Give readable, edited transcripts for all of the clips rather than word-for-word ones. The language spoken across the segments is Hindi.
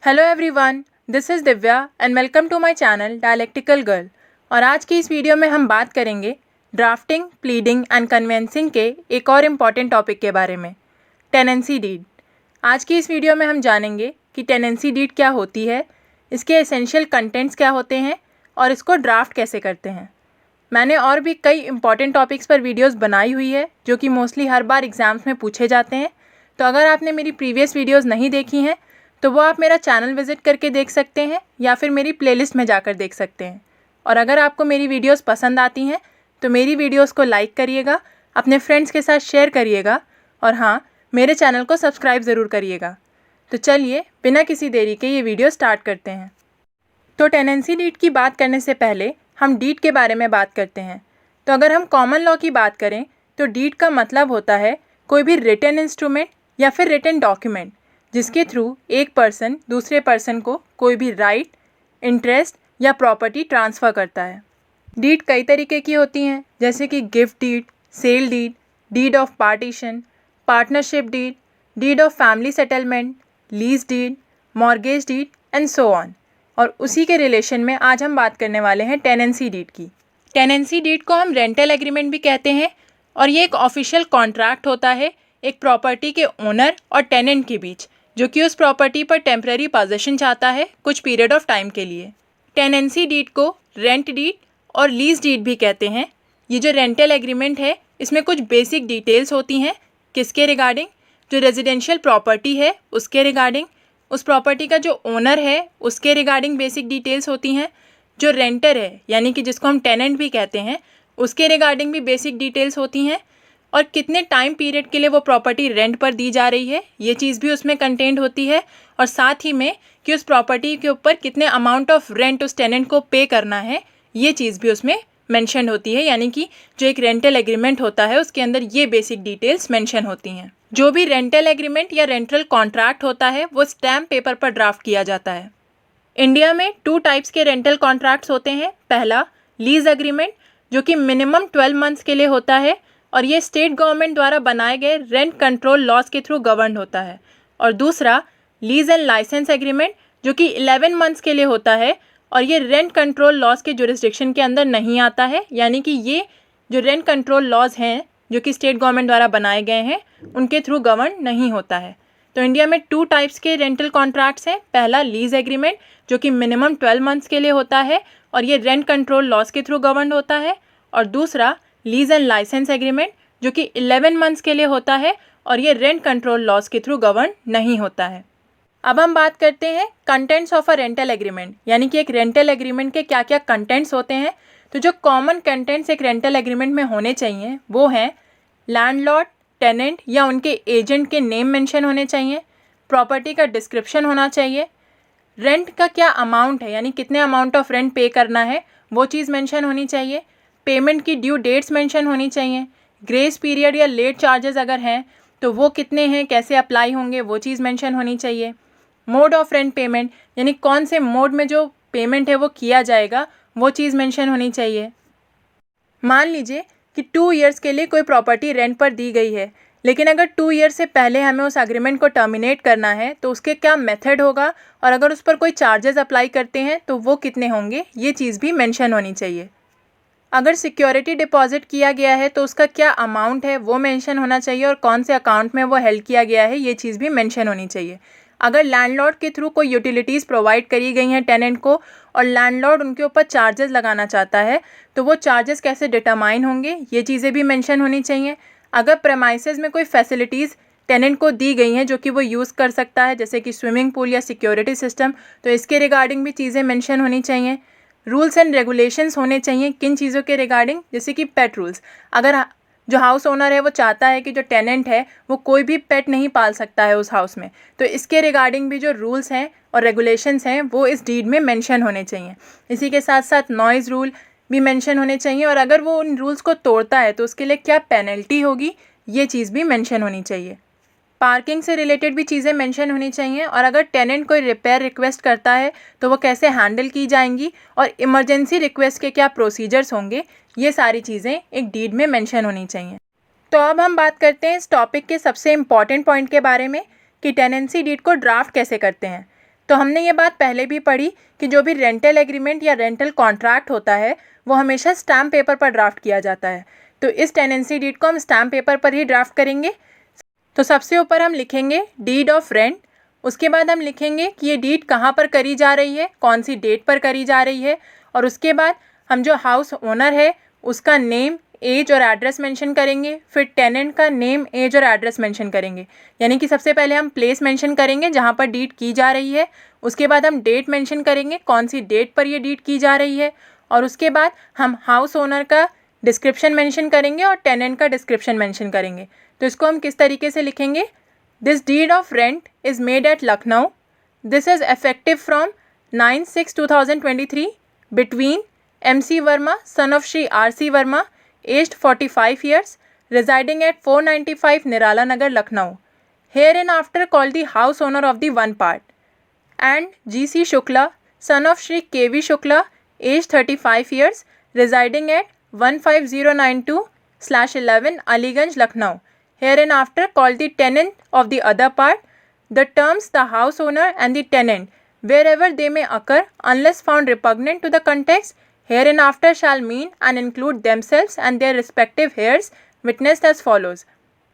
Hello everyone, this is Divya and welcome to my channel dialectical girl. और आज की इस वीडियो में हम बात करेंगे ड्राफ्टिंग, प्लीडिंग एंड कन्वेंसिंग के एक और इम्पॉर्टेंट टॉपिक के बारे में, टेनेंसी डीड। आज की इस वीडियो में हम जानेंगे कि टेनेंसी डीड क्या होती है, इसके एसेंशियल कंटेंट्स क्या होते हैं और इसको ड्राफ्ट कैसे करते हैं। मैंने और भी कई इंपॉर्टेंट टॉपिक्स पर वीडियोस बनाई हुई है जो कि मोस्टली हर बार एग्ज़ाम्स में पूछे जाते हैं। तो अगर आपने मेरी प्रीवियस वीडियोस नहीं देखी हैं तो वो आप मेरा चैनल विज़िट करके देख सकते हैं या फिर मेरी प्लेलिस्ट में जाकर देख सकते हैं। और अगर आपको मेरी वीडियोस पसंद आती हैं तो मेरी वीडियोस को लाइक करिएगा, अपने फ्रेंड्स के साथ शेयर करिएगा और हाँ, मेरे चैनल को सब्सक्राइब ज़रूर करिएगा। तो चलिए बिना किसी देरी के ये वीडियो स्टार्ट करते हैं। तो टेनेंसी डीड की बात करने से पहले हम डीड के बारे में बात करते हैं। तो अगर हम कॉमन लॉ की बात करें तो डीड का मतलब होता है कोई भी रिटन इंस्ट्रूमेंट या फिर रिटन डॉक्यूमेंट जिसके थ्रू एक पर्सन दूसरे पर्सन को कोई भी राइट, इंटरेस्ट या प्रॉपर्टी ट्रांसफ़र करता है। डीड कई तरीके की होती हैं, जैसे कि gift deed, sale deed, deed of partition, partnership deed, deed of family settlement, lease deed, mortgage deed and so on. और उसी के रिलेशन में आज हम बात करने वाले हैं टेनेंसी डीड की। टेनेंसी डीड को हम रेंटल एग्रीमेंट भी कहते हैं और ये एक ऑफिशियल कॉन्ट्रैक्ट होता है एक प्रॉपर्टी के ओनर और टेनेंट के बीच, जो कि उस प्रॉपर्टी पर टेम्पररी पोजीशन चाहता है कुछ पीरियड ऑफ टाइम के लिए। टेनेंसी डीड को रेंट डीड और लीज डीड भी कहते हैं। ये जो रेंटल एग्रीमेंट है इसमें कुछ बेसिक डिटेल्स होती हैं। किसके रिगार्डिंग? जो रेजिडेंशियल प्रॉपर्टी है उसके रिगार्डिंग, उस प्रॉपर्टी का जो ओनर है उसके रिगार्डिंग बेसिक डिटेल्स होती हैं। जो रेंटर है यानी कि जिसको हम टेनेंट भी कहते हैं उसके रिगार्डिंग भी बेसिक डिटेल्स होती हैं। और कितने टाइम पीरियड के लिए वो प्रॉपर्टी रेंट पर दी जा रही है ये चीज़ भी उसमें कंटेंट होती है। और साथ ही में कि उस प्रॉपर्टी के ऊपर कितने अमाउंट ऑफ रेंट उस टेनेंट को पे करना है ये चीज़ भी उसमें मेंशन होती है। यानी कि जो एक रेंटल एग्रीमेंट होता है उसके अंदर ये बेसिक डिटेल्स मेंशन होती हैं। जो भी रेंटल एग्रीमेंट या रेंटल कॉन्ट्रैक्ट होता है वो स्टैम्प पेपर पर ड्राफ्ट किया जाता है। इंडिया में 2 टाइप्स के रेंटल कॉन्ट्रैक्ट्स होते हैं। पहला लीज एग्रीमेंट जो कि मिनिमम 12 मंथ्स के लिए होता है और ये स्टेट गवर्नमेंट द्वारा बनाए गए रेंट कंट्रोल लॉज के थ्रू गवर्न होता है। और दूसरा लीज एंड लाइसेंस एग्रीमेंट जो कि 11 मंथ्स के लिए होता है और ये रेंट कंट्रोल लॉज के जुरिस्डिक्शन के अंदर नहीं आता है। यानी कि ये जो रेंट कंट्रोल लॉज हैं जो कि स्टेट गवर्नमेंट द्वारा बनाए गए हैं उनके थ्रू गवर्न नहीं होता है। तो इंडिया में 2 टाइप्स के रेंटल कॉन्ट्रैक्ट्स हैं। पहला लीज एग्रीमेंट जो कि मिनिमम 12 मंथ्स के लिए होता है और ये रेंट कंट्रोल लॉज के थ्रू गवर्न होता है। और दूसरा लीज एंड लाइसेंस एग्रीमेंट जो कि 11 मंथ्स के लिए होता है और ये रेंट कंट्रोल लॉज के थ्रू गवर्न नहीं होता है। अब हम बात करते हैं contents of a rental agreement, यानी कि एक रेंटल एग्रीमेंट के क्या क्या कंटेंट्स होते हैं। तो जो कॉमन कंटेंट्स एक रेंटल एग्रीमेंट में होने चाहिए वो हैं लैंडलॉर्ड, टेनेंट या उनके एजेंट के नेम मेंशन होने चाहिए, प्रॉपर्टी का डिस्क्रिप्शन होना चाहिए, रेंट का क्या अमाउंट है यानी कितने अमाउंट ऑफ रेंट पे करना है वो चीज़ मेंशन होनी चाहिए, पेमेंट की ड्यू डेट्स मेंशन होनी चाहिए, ग्रेस पीरियड या लेट चार्जेस अगर हैं तो वो कितने हैं, कैसे अप्लाई होंगे वो चीज़ मेंशन होनी चाहिए, मोड ऑफ रेंट पेमेंट यानी कौन से मोड में जो पेमेंट है वो किया जाएगा वो चीज़ मेंशन होनी चाहिए। मान लीजिए कि 2 इयर्स के लिए कोई प्रॉपर्टी रेंट पर दी गई है, लेकिन अगर 2 ईयर से पहले हमें उस एग्रीमेंट को टर्मिनेट करना है तो उसके क्या मेथड होगा और अगर उस पर कोई चार्जेस अप्लाई करते हैं तो वो कितने होंगे ये चीज़ भी मेंशन होनी चाहिए। अगर सिक्योरिटी डिपॉजिट किया गया है तो उसका क्या अमाउंट है वो मेंशन होना चाहिए और कौन से अकाउंट में वो हेल्ड किया गया है ये चीज़ भी मेंशन होनी चाहिए। अगर लैंडलॉर्ड के थ्रू कोई यूटिलिटीज़ प्रोवाइड करी गई हैं टेनेंट को और लैंडलॉर्ड उनके ऊपर चार्जेस लगाना चाहता है तो वो चार्जेस कैसे डिटरमाइन होंगे ये चीज़ें भी मेंशन होनी चाहिए। अगर प्रेमाइसेस में कोई फैसिलिटीज़ टेनेंट को दी गई हैं जो कि वो यूज़ कर सकता है जैसे कि स्विमिंग पूल या सिक्योरिटी सिस्टम, तो इसके रिगार्डिंग भी चीज़ें मेंशन होनी चाहिए। रूल्स एंड रेगुलेशंस होने चाहिए किन चीज़ों के रिगार्डिंग, जैसे कि पेट रूल्स। अगर जो हाउस ओनर है वो चाहता है कि जो टेनेंट है वो कोई भी पेट नहीं पाल सकता है उस हाउस में, तो इसके रिगार्डिंग भी जो रूल्स हैं और रेगुलेशंस हैं वो इस डीड में मेंशन होने चाहिए। इसी के साथ साथ नॉइज़ रूल भी मेंशन होने चाहिए और अगर वो उन रूल्स को तोड़ता है तो उसके लिए क्या पेनल्टी होगी ये चीज़ भी मेंशन होनी चाहिए। पार्किंग से रिलेटेड भी चीज़ें मेंशन होनी चाहिए और अगर टेनेंट कोई रिपेयर रिक्वेस्ट करता है तो वो कैसे हैंडल की जाएंगी और इमरजेंसी रिक्वेस्ट के क्या प्रोसीजर्स होंगे ये सारी चीज़ें एक डीड में मेंशन होनी चाहिए। तो अब हम बात करते हैं इस टॉपिक के सबसे इम्पॉर्टेंट पॉइंट के बारे में कि टेनेंसी डीड को ड्राफ्ट कैसे करते हैं। तो हमने ये बात पहले भी पढ़ी कि जो भी रेंटल एग्रीमेंट या रेंटल कॉन्ट्रैक्ट होता है वो हमेशा स्टैम्प पेपर पर ड्राफ्ट किया जाता है। तो इस टेनेंसी डीड को हम स्टैम्प पेपर पर ही ड्राफ्ट करेंगे। तो सबसे ऊपर हम लिखेंगे डीड ऑफ रेंट। उसके बाद हम लिखेंगे कि ये डीड कहाँ पर करी जा रही है, कौन सी डेट पर करी जा रही है, और उसके बाद हम जो हाउस ओनर है उसका नेम, एज और एड्रेस मेंशन करेंगे। फिर टेनेंट का नेम, एज और एड्रेस मेंशन करेंगे। यानी कि सबसे पहले हम प्लेस मेंशन करेंगे जहाँ पर डीड की जा रही है। उसके बाद हम डेट मेंशन करेंगे, कौन सी डेट पर ये डीड की जा रही है। और उसके बाद हम हाउस ओनर का डिस्क्रिप्शन मेंशन करेंगे और टेनेंट का डिस्क्रिप्शन मेंशन करेंगे। तो इसको हम किस तरीके से लिखेंगे? This deed of rent is made at Lucknow. This is effective from 9/6/2023 between MC Verma, son of Shri R.C. Verma, aged 45 years, residing at 495 Nirala Nagar, Lucknow, hereinafter called the house owner of the one part, and G.C. Shukla, son of Shri K.V. Shukla, aged 35 years, residing at 15092/11 Aliganj, Lucknow, hereinafter called the tenant of the other part. The terms the house owner and the tenant, wherever they may occur, unless found repugnant to the context, hereinafter shall mean and include themselves and their respective heirs witnessed as follows.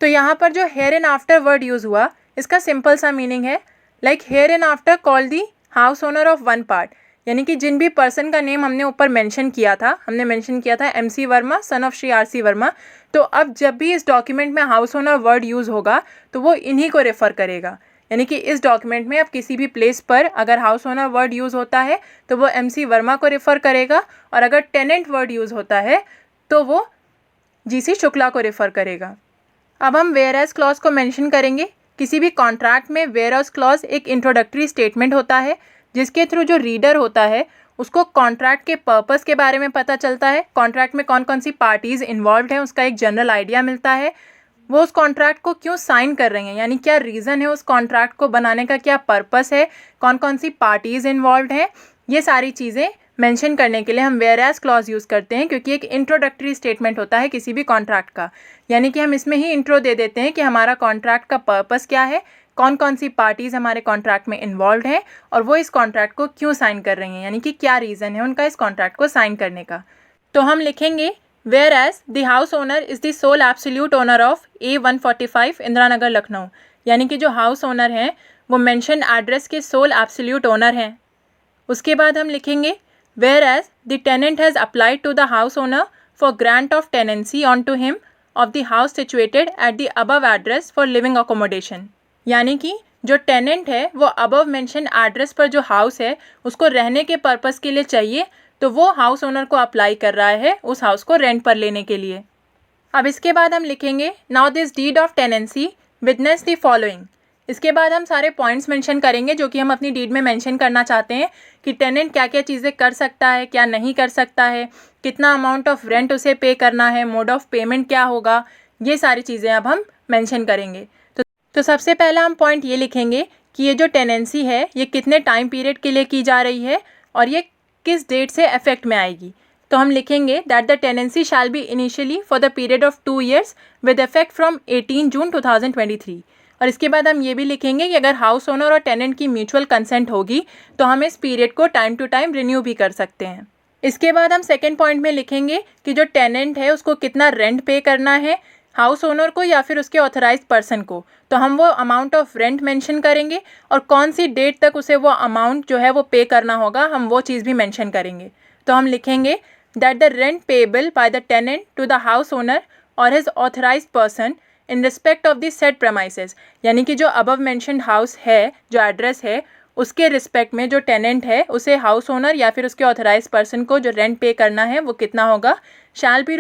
तो यहाँ पर जो hereinafter वर्ड यूज़ हुआ इसका सिंपल सा मीनिंग है like hereinafter call the house owner of one part, यानी कि जिन भी पर्सन का नेम हमने ऊपर मेंशन किया था, हमने मेंशन किया था MC Verma, son of Shri RC Verma. तो अब जब भी इस डॉक्यूमेंट में हाउस ओनर वर्ड यूज़ होगा तो वो इन्हीं को रेफ़र करेगा। यानी कि इस डॉक्यूमेंट में अब किसी भी प्लेस पर अगर हाउस ओनर वर्ड यूज़ होता है तो वो MC वर्मा को रेफ़र करेगा, और अगर टेनेंट वर्ड यूज़ होता है तो वो GC शुक्ला को रेफ़र करेगा। अब हम वेयर एज क्लॉज को मेंशन करेंगे। किसी भी कॉन्ट्रैक्ट में वेयर एज क्लॉज एक इंट्रोडक्टरी स्टेटमेंट होता है जिसके थ्रू जो रीडर होता है उसको कॉन्ट्रैक्ट के पर्पस के बारे में पता चलता है, कॉन्ट्रैक्ट में कौन कौन सी पार्टीज़ इन्वॉल्व हैं उसका एक जनरल आइडिया मिलता है, वो उस कॉन्ट्रैक्ट को क्यों साइन कर रही हैं, यानी क्या रीज़न है उस कॉन्ट्रैक्ट को बनाने का, क्या पर्पस है, कौन कौन सी पार्टीज़ इन्वॉल्व हैं। ये सारी चीज़ें मेंशन करने के लिए हम वेयर एज क्लॉज यूज़ करते हैं, क्योंकि एक इंट्रोडक्टरी स्टेटमेंट होता है किसी भी कॉन्ट्रैक्ट का। यानी कि हम इसमें ही इंट्रो दे देते हैं कि हमारा कॉन्ट्रैक्ट का पर्पस क्या है, कौन कौन सी पार्टीज़ हमारे कॉन्ट्रैक्ट में इन्वॉल्व हैं और वो इस कॉन्ट्रैक्ट को क्यों साइन कर रही हैं, यानी कि क्या रीज़न है उनका इस कॉन्ट्रैक्ट को साइन करने का। तो हम लिखेंगे Whereas the house owner is the sole absolute owner of A145 Indira Nagar Lucknow, यानी कि जो हाउस ओनर हैं वो मेंशन एड्रेस के सोल एब्सोल्यूट ओनर हैं। उसके बाद हम लिखेंगे Whereas the tenant has applied to the house owner for grant of tenancy onto him of the house situated at the above address for living accommodation, यानी कि जो टेनेंट है वो अबव मेंशन एड्रेस पर जो हाउस है उसको रहने के पर्पस के लिए चाहिए, तो वो हाउस ओनर को अप्लाई कर रहा है उस हाउस को रेंट पर लेने के लिए। अब इसके बाद हम लिखेंगे now this deed of tenancy witness the following. इसके बाद हम सारे पॉइंट्स मेंशन करेंगे जो कि हम अपनी डीड में मेंशन करना चाहते हैं कि टेनेंट क्या क्या चीज़ें कर सकता है, क्या नहीं कर सकता है, कितना अमाउंट ऑफ रेंट उसे पे करना है, मोड ऑफ पेमेंट क्या होगा, ये सारी चीज़ें अब हम मेंशन करेंगे। तो सबसे पहला हम पॉइंट ये लिखेंगे कि ये जो टेनेंसी है ये कितने टाइम पीरियड के लिए की जा रही है और ये किस डेट से इफेक्ट में आएगी। तो हम लिखेंगे that the tenancy shall be initially for the period of 2 years with effect from 18 जून 2023। और इसके बाद हम ये भी लिखेंगे कि अगर हाउस ओनर और टेनेंट की म्यूचुअल कंसेंट होगी तो हम इस पीरियड को टाइम टू टाइम रिन्यू भी कर सकते हैं। इसके बाद हम सेकेंड पॉइंट में लिखेंगे कि जो टेनेंट है उसको कितना रेंट पे करना है, हाउस ओनर को या फिर उसके ऑथराइज्ड पर्सन को। तो हम वो अमाउंट ऑफ रेंट मेंशन करेंगे और कौन सी डेट तक उसे वो अमाउंट जो है वो पे करना होगा हम वो चीज़ भी मेंशन करेंगे। तो हम लिखेंगे that the rent payable by the tenant to the house owner और his authorised person in respect of the said premises, यानी कि जो अबव मेंशन्ड हाउस है, जो एड्रेस है, उसके रिस्पेक्ट में जो टेनेंट है उसे हाउस ओनर या फिर उसके ऑथराइज्ड पर्सन को जो रेंट पे करना है वो कितना होगा, shall be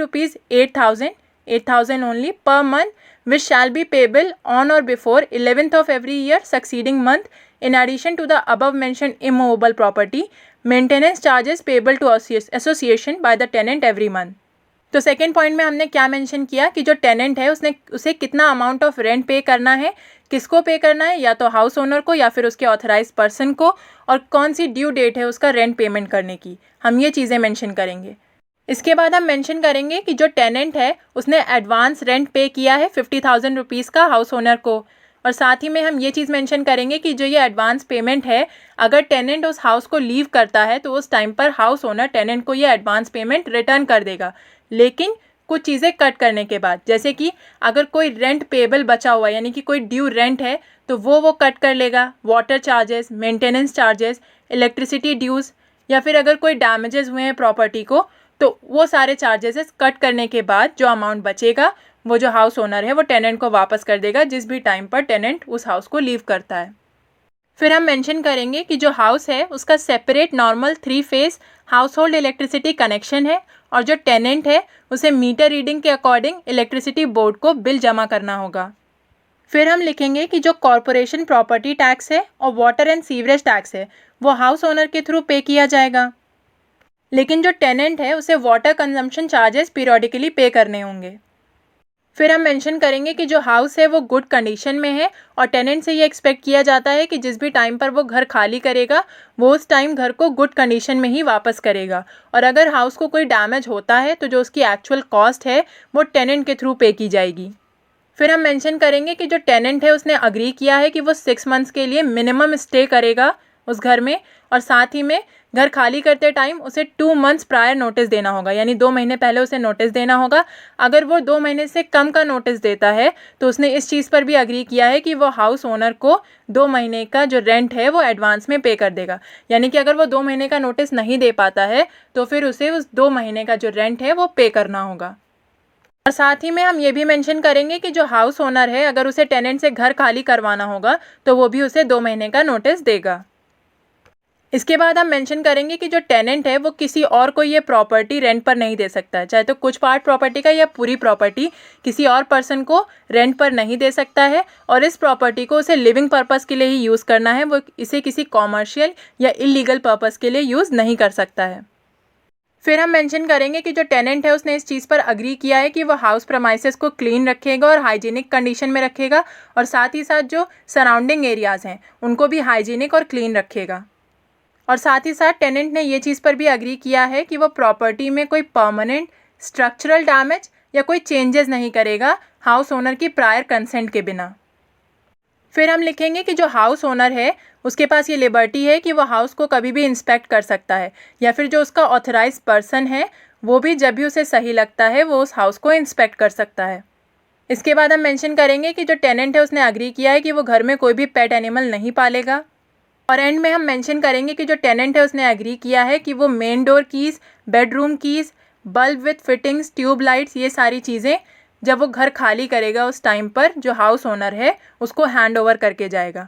₹8,000 only per month, which shall be payable on or before 11th of every year succeeding month, in addition to the above mentioned immovable property maintenance charges payable to association by the tenant every month। तो सेकेंड पॉइंट में हमने क्या मेंशन किया कि जो टेनेंट है उसे कितना अमाउंट ऑफ रेंट पे करना है, किसको पे करना है, या तो हाउस ओनर को या फिर उसके ऑथराइज्ड पर्सन को, और कौन सी ड्यू डेट है उसका रेंट पेमेंट करने की, हम ये चीज़ें मेंशन करेंगे। इसके बाद हम मेंशन करेंगे कि जो टेनेंट है उसने एडवांस रेंट पे किया है ₹50,000 का हाउस ओनर को, और साथ ही में हम ये चीज़ मेंशन करेंगे कि जो ये एडवांस पेमेंट है, अगर टेनेंट उस हाउस को लीव करता है तो उस टाइम पर हाउस ओनर टेनेंट को ये एडवांस पेमेंट रिटर्न कर देगा, लेकिन कुछ चीज़ें कट करने के बाद। जैसे कि अगर कोई रेंट पेबल बचा हुआ है, यानी कि कोई ड्यू रेंट है, तो वो कट कर लेगा। Water charges, maintenance charges, electricity dues, या फिर अगर कोई डैमेजेस हुए हैं प्रॉपर्टी को, तो वो सारे चार्जेस कट करने के बाद जो अमाउंट बचेगा वो जो हाउस ओनर है वो टेनेंट को वापस कर देगा, जिस भी टाइम पर टेनेंट उस हाउस को लीव करता है। फिर हम मेंशन करेंगे कि जो हाउस है उसका separate normal 3 phase house hold electricity connection है, और जो टेनेंट है उसे मीटर रीडिंग के अकॉर्डिंग इलेक्ट्रिसिटी बोर्ड को बिल जमा करना होगा। फिर हम लिखेंगे कि जो कॉरपोरेशन प्रॉपर्टी टैक्स है और वाटर एंड सीवरेज टैक्स है वो हाउस ओनर के थ्रू पे किया जाएगा, लेकिन जो टेनेंट है उसे वाटर कंजम्पशन चार्जेस पीरियडिकली पे करने होंगे। फिर हम मेंशन करेंगे कि जो हाउस है वो गुड कंडीशन में है, और टेनेंट से ये एक्सपेक्ट किया जाता है कि जिस भी टाइम पर वो घर खाली करेगा वो उस टाइम घर को गुड कंडीशन में ही वापस करेगा, और अगर हाउस को कोई डैमेज होता है तो जो उसकी एक्चुअल कॉस्ट है वो टेनेंट के थ्रू पे की जाएगी। फिर हम मेंशन करेंगे कि जो टेनेंट है उसने अग्री किया है कि वो 6 मंथ्स के लिए मिनिमम स्टे करेगा उस घर में, और साथ ही में घर खाली करते टाइम उसे 2 मंथ्स प्रायर नोटिस देना होगा, यानी 2 महीने पहले उसे नोटिस देना होगा। अगर वो 2 महीने से कम का नोटिस देता है तो उसने इस चीज़ पर भी अग्री किया है कि वो हाउस ओनर को 2 महीने का जो रेंट है वो एडवांस में पे कर देगा, यानी कि अगर वो 2 महीने का नोटिस नहीं दे पाता है तो फिर उसे उस 2 महीने का जो रेंट है वो पे करना होगा। और साथ ही में हम ये भी मेंशन करेंगे कि जो हाउस ओनर है अगर उसे टेनेंट से घर खाली करवाना होगा तो वो भी उसे 2 महीने का नोटिस देगा। इसके बाद हम मेंशन करेंगे कि जो टेनेंट है वो किसी और को ये प्रॉपर्टी रेंट पर नहीं दे सकता है, चाहे तो कुछ पार्ट प्रॉपर्टी का या पूरी प्रॉपर्टी किसी और पर्सन को रेंट पर नहीं दे सकता है, और इस प्रॉपर्टी को उसे लिविंग पर्पस के लिए ही यूज़ करना है, वो इसे किसी कॉमर्शियल या इलीगल पर्पस के लिए यूज़ नहीं कर सकता है। फिर हम मेंशन करेंगे कि जो टेनेंट है उसने इस चीज़ पर अग्री किया है कि वो हाउस प्रमाइसेस को क्लीन रखेगा और हाइजीनिक कंडीशन में रखेगा, और साथ ही साथ जो सराउंडिंग एरियाज़ हैं उनको भी हाइजीनिक और क्लीन रखेगा। और साथ ही साथ टेनेंट ने ये चीज़ पर भी अग्री किया है कि वो प्रॉपर्टी में कोई परमानेंट स्ट्रक्चरल डैमेज या कोई चेंजेस नहीं करेगा हाउस ओनर की प्रायर कंसेंट के बिना। फिर हम लिखेंगे कि जो हाउस ओनर है उसके पास ये लिबर्टी है कि वो हाउस को कभी भी इंस्पेक्ट कर सकता है, या फिर जो उसका ऑथराइज पर्सन है वो भी जब भी उसे सही लगता है वो उस हाउस को इंस्पेक्ट कर सकता है। इसके बाद हम मेंशन करेंगे कि जो टेनेंट है उसने अग्री किया है कि वो घर में कोई भी पेट एनिमल नहीं पालेगा। और एंड में हम मेंशन करेंगे कि जो टेनेंट है उसने एग्री किया है कि वो main door keys, bedroom keys, bulb with fittings, tube lights, ये सारी चीज़ें जब वो घर खाली करेगा उस टाइम पर जो हाउस ओनर है उसको हैंड ओवर करके जाएगा।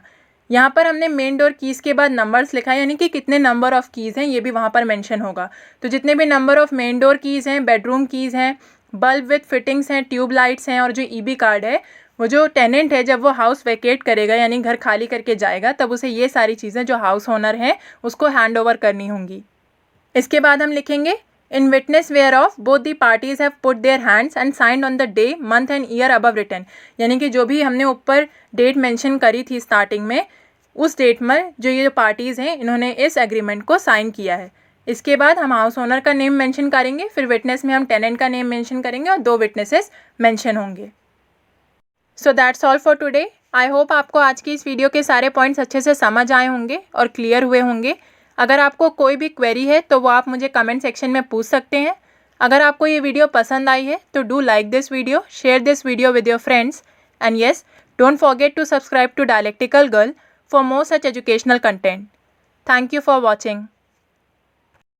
यहाँ पर हमने मेन डोर कीज़ के बाद नंबर्स लिखा है, यानी कि कितने नंबर ऑफ़ कीज़ हैं ये भी वहाँ पर मेंशन होगा। तो जितने भी number of main door keys हैं, बेडरूम कीज़ हैं, बल्ब विथ फिटिंग्स हैं, ट्यूब लाइट्स हैं, और जो ईबी कार्ड है, वो जो टेनेंट है जब वो हाउस वेकेट करेगा यानी घर खाली करके जाएगा तब उसे ये सारी चीज़ें जो हाउस ओनर है उसको हैंड ओवर करनी होंगी। इसके बाद हम लिखेंगे in witness whereof both the parties have put their hands and signed on the day, month and year above written, यानी कि जो भी हमने ऊपर डेट मेंशन करी थी स्टार्टिंग में, उस डेट में जो ये पार्टीज़ हैं इन्होंने इस एग्रीमेंट को साइन किया है। इसके बाद हम हाउस ओनर का नेम मेंशन करेंगे, फिर विटनेस में हम टेनेंट का नेम मेंशन करेंगे और 2 विटनेसेस मेंशन होंगे। So that's all for today. I hope आपको आज की इस वीडियो के सारे पॉइंट्स अच्छे से समझ आए होंगे और क्लियर हुए होंगे। अगर आपको कोई भी क्वेरी है तो वो आप मुझे कमेंट सेक्शन में पूछ सकते हैं। अगर आपको ये वीडियो पसंद आई है तो do like this video, share this video with your friends, and yes, don't forget to subscribe to dialectical girl for more such educational content. Thank you for watching.